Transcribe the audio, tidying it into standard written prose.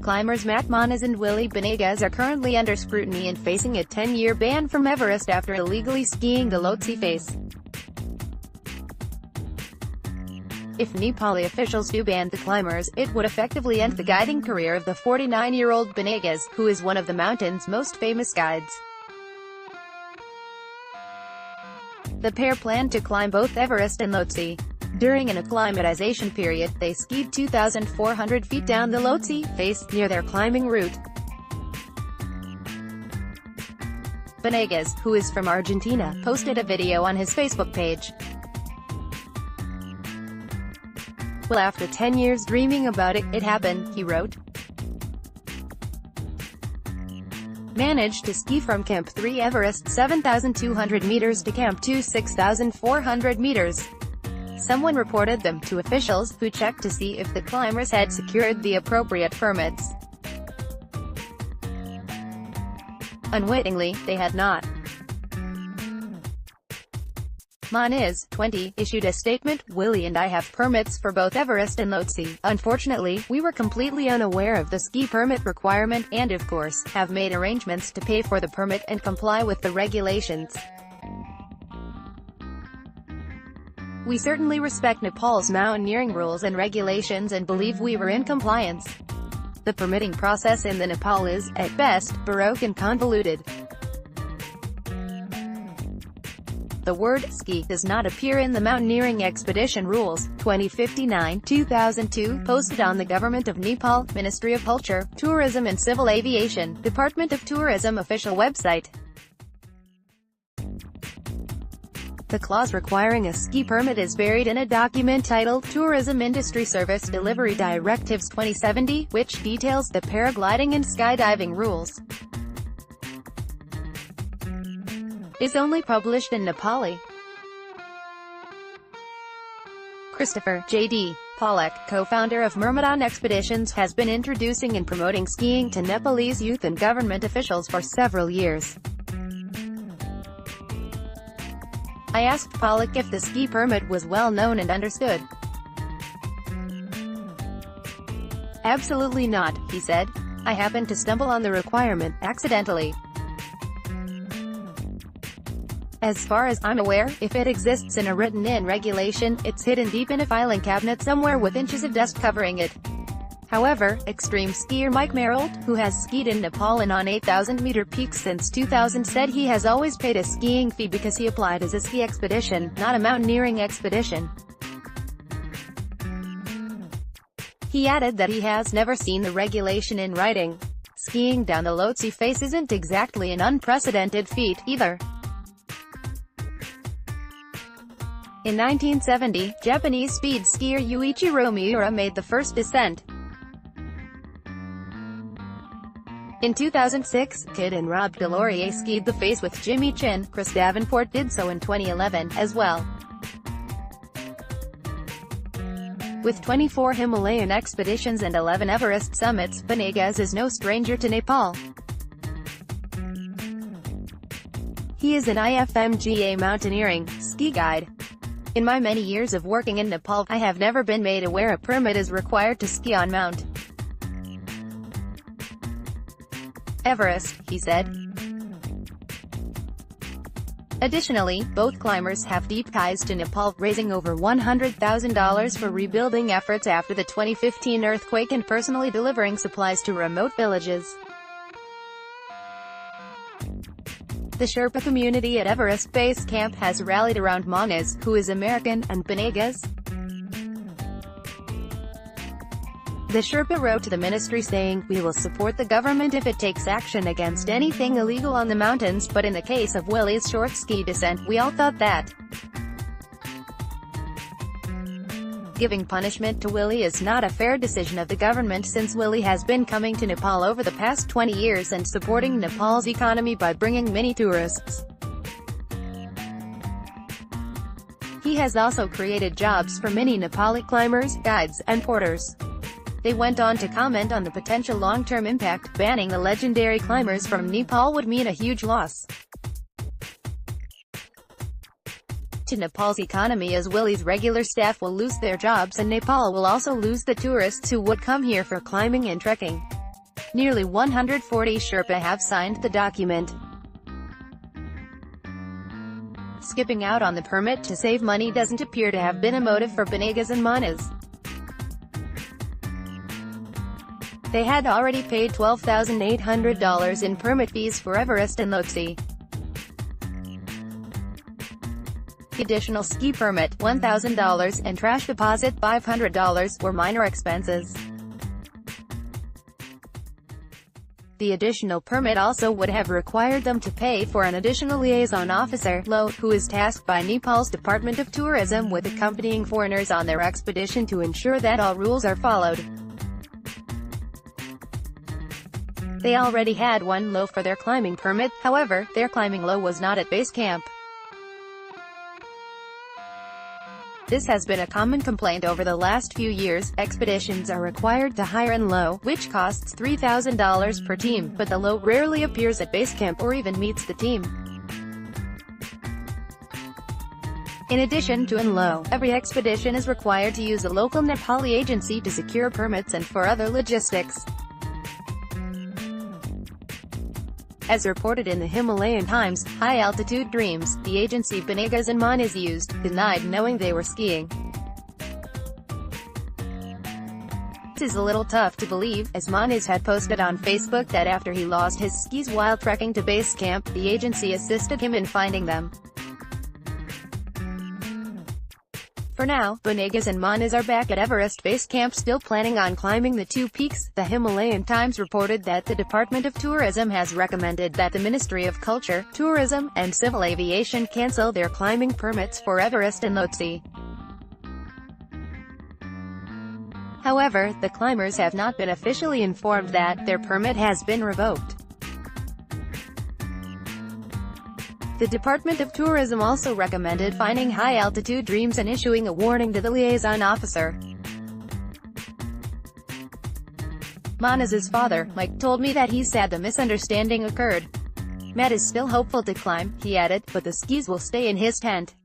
climbers Moniz and Willie Benegas are currently under scrutiny and facing a 10-year ban from Everest after illegally skiing the Lhotse Face. If Nepali officials do ban the climbers, it would effectively end the guiding career of the 49-year-old Benegas, who is one of the mountain's most famous guides. The pair planned to climb both Everest and Lhotse. During an acclimatization period, they skied 2,400 feet down the Lhotse Face, near their climbing route. Benegas, who is from Argentina, posted a video on his Facebook page. "Well, after 10 years dreaming about it, it happened," he wrote. Managed to ski from Camp 3 Everest 7,200 meters to Camp 2 6,400 meters. Someone reported them to officials, who checked to see if the climbers had secured the appropriate permits. Unwittingly, they had not. Moniz, 20, issued a statement, "Willie and I have permits for both Everest and Lhotse. Unfortunately, we were completely unaware of the ski permit requirement, and of course, have made arrangements to pay for the permit and comply with the regulations. We certainly respect Nepal's mountaineering rules and regulations and believe we were in compliance. The permitting process in the Nepal is, at best, baroque and convoluted. The word ski does not appear in the Mountaineering Expedition Rules, 2059-2002, posted on the Government of Nepal, Ministry of Culture, Tourism and Civil Aviation, Department of Tourism official website. The clause requiring a ski permit is buried in a document titled Tourism Industry Service Delivery Directives 2070, which details the paragliding and skydiving rules. Is only published in Nepali. Christopher J.D. Pollack, co-founder of Myrmidon Expeditions, has been introducing and promoting skiing to Nepalese youth and government officials for several years. I asked Pollack if the ski permit was well known and understood. "Absolutely not," he said. "I happened to stumble on the requirement, accidentally. As far as I'm aware, if it exists in a written-in regulation, it's hidden deep in a filing cabinet somewhere with inches of dust covering it." However, extreme skier Mike Merrill, who has skied in Nepal and on 8,000-meter peaks since 2000, said he has always paid a skiing fee because he applied as a ski expedition, not a mountaineering expedition. He added that he has never seen the regulation in writing. Skiing down the Lhotse Face isn't exactly an unprecedented feat, either. In 1970, Japanese speed skier Yuichiro Miura made the first descent. In 2006, Kid and Rob Delorier skied the face with Jimmy Chin. Chris Davenport did so in 2011, as well. With 24 Himalayan expeditions and 11 Everest summits, Benegas is no stranger to Nepal. He is an IFMGA mountaineering ski guide. "In my many years of working in Nepal, I have never been made aware a permit is required to ski on Mount Everest," he said. Additionally, both climbers have deep ties to Nepal, raising over $100,000 for rebuilding efforts after the 2015 earthquake and personally delivering supplies to remote villages. The Sherpa community at Everest Base Camp has rallied around Moniz, who is American, and Benegas. The Sherpa wrote to the ministry saying, "We will support the government if it takes action against anything illegal on the mountains, but in the case of Willie's short ski descent, we all thought that giving punishment to Willie is not a fair decision of the government since Willie has been coming to Nepal over the past 20 years and supporting Nepal's economy by bringing many tourists. He has also created jobs for many Nepali climbers, guides, and porters." They went on to comment on the potential long-term impact. Banning the legendary climbers from Nepal would mean a huge loss to Nepal's economy, as Willie's regular staff will lose their jobs and Nepal will also lose the tourists who would come here for climbing and trekking. Nearly 140 Sherpa have signed the document. Skipping out on the permit to save money doesn't appear to have been a motive for Benegas and Moniz. They had already paid $12,800 in permit fees for Everest and Lhotse. The additional ski permit, $1,000, and trash deposit, $500, were minor expenses. The additional permit also would have required them to pay for an additional liaison officer, Lhotse, who is tasked by Nepal's Department of Tourism with accompanying foreigners on their expedition to ensure that all rules are followed. They already had one Lhotse for their climbing permit, however, their climbing Lhotse was not at base camp. This has been a common complaint over the last few years. Expeditions are required to hire an Lhotse, which costs $3,000 per team, but the Lhotse rarely appears at base camp or even meets the team. In addition to an Lhotse, every expedition is required to use a local Nepali agency to secure permits and for other logistics. As reported in the Himalayan Times, High Altitude Dreams, the agency Benegas and Moniz used, denied knowing they were skiing. This is a little tough to believe, as Moniz had posted on Facebook that after he lost his skis while trekking to base camp, the agency assisted him in finding them. For now, Benegas and Moniz are back at Everest Base Camp still planning on climbing the two peaks. The Himalayan Times reported that the Department of Tourism has recommended that the Ministry of Culture, Tourism, and Civil Aviation cancel their climbing permits for Everest and Lhotse. However, the climbers have not been officially informed that their permit has been revoked. The Department of Tourism also recommended fining High Altitude Dreams and issuing a warning to the liaison officer. Moniz's father, Mike, told me that he's sad the misunderstanding occurred. Matt is still hopeful to climb, he added, but the skis will stay in his tent.